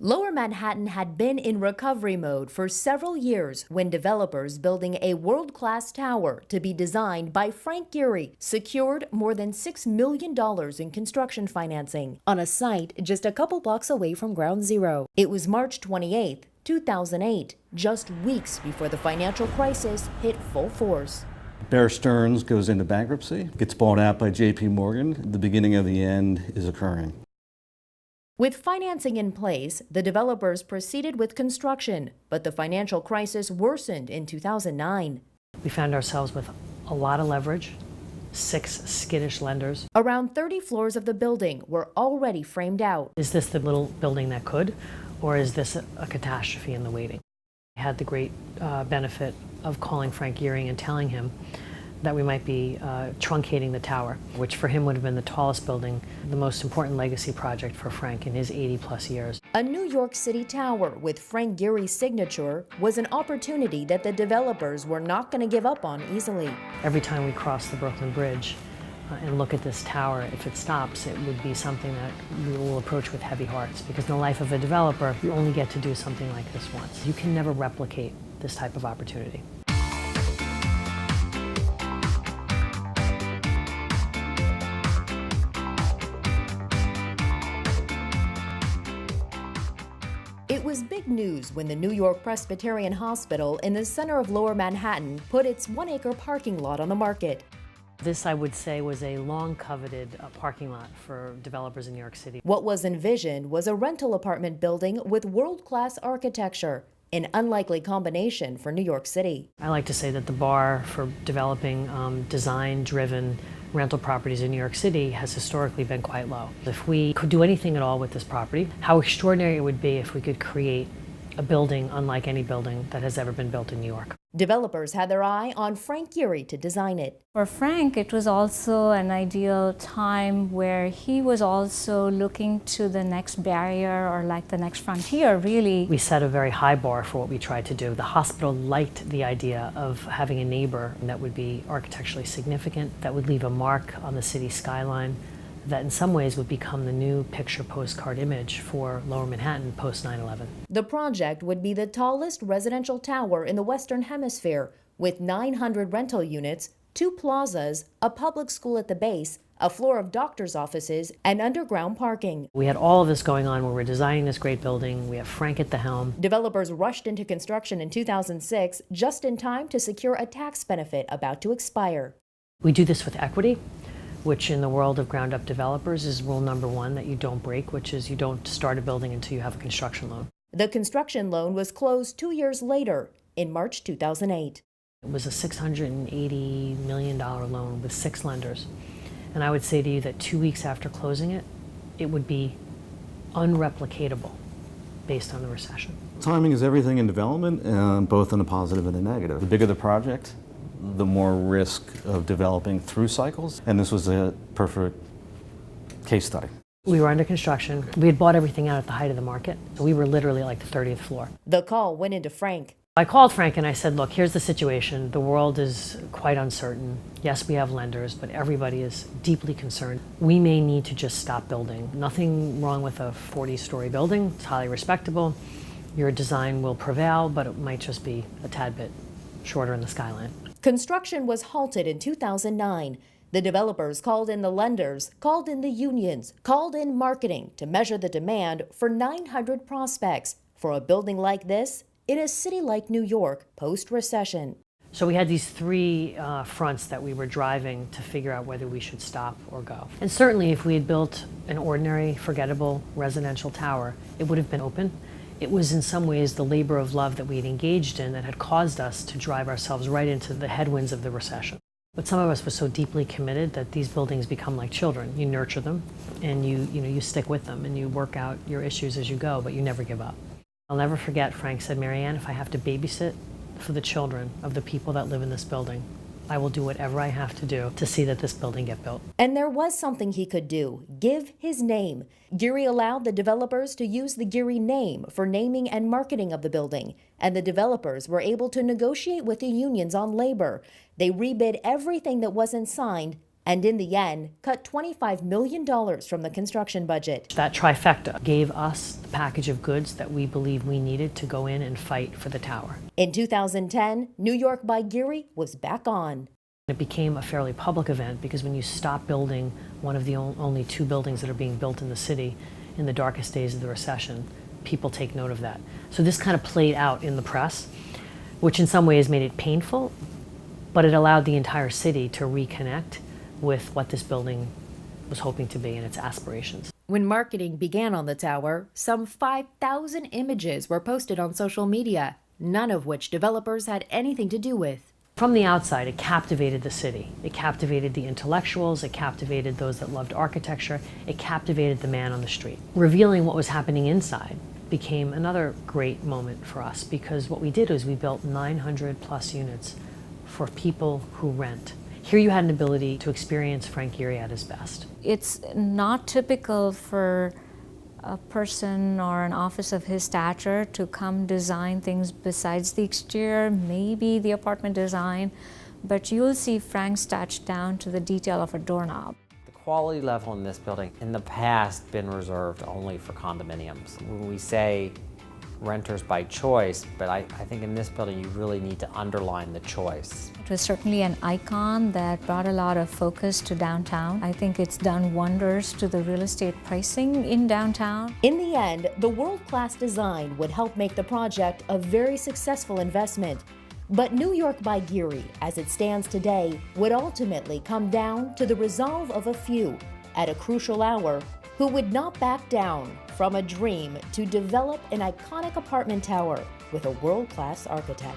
Lower Manhattan had been in recovery mode for several years when developers building a world-class tower to be designed by Frank Gehry secured more than $6 million in construction financing on a site just a couple blocks away from Ground Zero. It was March 28, 2008, just weeks before the financial crisis hit full force. Bear Stearns goes into bankruptcy, gets bought out by JP Morgan. The beginning of the end is occurring. With financing in place, the developers proceeded with construction, but the financial crisis worsened in 2009. We found ourselves with a lot of leverage, 6 skittish lenders. Around 30 floors of the building were already framed out. Is this the little building that could, or is this a catastrophe in the waiting? I had the great benefit of calling Frank Gehry and telling him that we might be truncating the tower, which for him would have been the tallest building, the most important legacy project for Frank in his 80-plus years. A New York City tower with Frank Gehry's signature was an opportunity that the developers were not going to give up on easily. Every time we cross the Brooklyn Bridge and look at this tower, if it stops, it would be something that we will approach with heavy hearts, because in the life of a developer, you only get to do something like this once. You can never replicate this type of opportunity. It was big news when the New York Presbyterian Hospital in the center of Lower Manhattan put its 1-acre parking lot on the market. This, I would say, was a long-coveted parking lot for developers in New York City. What was envisioned was a rental apartment building with world-class architecture, an unlikely combination for New York City. I like to say that the bar for developing design-driven rental properties in New York City has historically been quite low. If we could do anything at all with this property, how extraordinary it would be if we could create a building unlike any building that has ever been built in New York. Developers had their eye on Frank Gehry to design it. For Frank, it was also an ideal time where he was also looking to the next barrier, or like the next frontier, really. We set a very high bar for what we tried to do. The hospital liked the idea of having a neighbor that would be architecturally significant, that would leave a mark on the city skyline, that in some ways would become the new picture postcard image for Lower Manhattan post 9/11. The project would be the tallest residential tower in the Western Hemisphere, with 900 rental units, 2 plazas, a public school at the base, a floor of doctor's offices, and underground parking. We had all of this going on where we're designing this great building. We have Frank at the helm. Developers rushed into construction in 2006, just in time to secure a tax benefit about to expire. We do this with equity, which in the world of ground-up developers is rule number 1 that you don't break, which is you don't start a building until you have a construction loan. The construction loan was closed 2 years later, in March 2008. It was a $680 million loan with 6 lenders. And I would say to you that 2 weeks after closing it, it would be unreplicatable based on the recession. Timing is everything in development, both in a positive and a negative. The bigger the project, the more risk of developing through cycles, and this was a perfect case study. We were under construction. We had bought everything out at the height of the market. So we were literally like the 30th floor. The call went into Frank. I called Frank and I said, look, here's the situation. The world is quite uncertain. Yes, we have lenders, but everybody is deeply concerned. We may need to just stop building. Nothing wrong with a 40-story building. It's highly respectable. Your design will prevail, but it might just be a tad bit shorter in the skyline. Construction was halted in 2009. The developers called in the lenders, called in the unions, called in marketing to measure the demand for 900 prospects for a building like this in a city like New York post-recession. So we had these 3 fronts that we were driving to figure out whether we should stop or go. And certainly if we had built an ordinary, forgettable residential tower, it would have been open. It was in some ways the labor of love that we had engaged in that had caused us to drive ourselves right into the headwinds of the recession. But some of us were so deeply committed that these buildings become like children. You nurture them and you stick with them and you work out your issues as you go, but you never give up. I'll never forget, Frank said, Marianne, if I have to babysit for the children of the people that live in this building, I will do whatever I have to do to see that this building get built. And there was something he could do: give his name. Gehry allowed the developers to use the Gehry name for naming and marketing of the building, and the developers were able to negotiate with the unions on labor. They rebid everything that wasn't signed and in the end, cut $25 million from the construction budget. That trifecta gave us the package of goods that we believe we needed to go in and fight for the tower. In 2010, New York by Gehry was back on. It became a fairly public event because when you stop building one of the only two buildings that are being built in the city in the darkest days of the recession, people take note of that. So this kind of played out in the press, which in some ways made it painful, but it allowed the entire city to reconnect with what this building was hoping to be and its aspirations. When marketing began on the tower, some 5,000 images were posted on social media, none of which developers had anything to do with. From the outside, it captivated the city. It captivated the intellectuals, it captivated those that loved architecture, it captivated the man on the street. Revealing what was happening inside became another great moment for us because what we did was we built 900 plus units for people who rent. Here you had an ability to experience Frank Gehry at his best. It's not typical for a person or an office of his stature to come design things besides the exterior, maybe the apartment design, but you'll see Frank's touch down to the detail of a doorknob. The quality level in this building in the past been reserved only for condominiums. When we say renters by choice, but I think in this building you really need to underline the choice. It was certainly an icon that brought a lot of focus to downtown. I think it's done wonders to the real estate pricing in downtown. In the end, the world-class design would help make the project a very successful investment. But New York by Gehry, as it stands today, would ultimately come down to the resolve of a few, at a crucial hour, who would not back down from a dream to develop an iconic apartment tower with a world-class architect.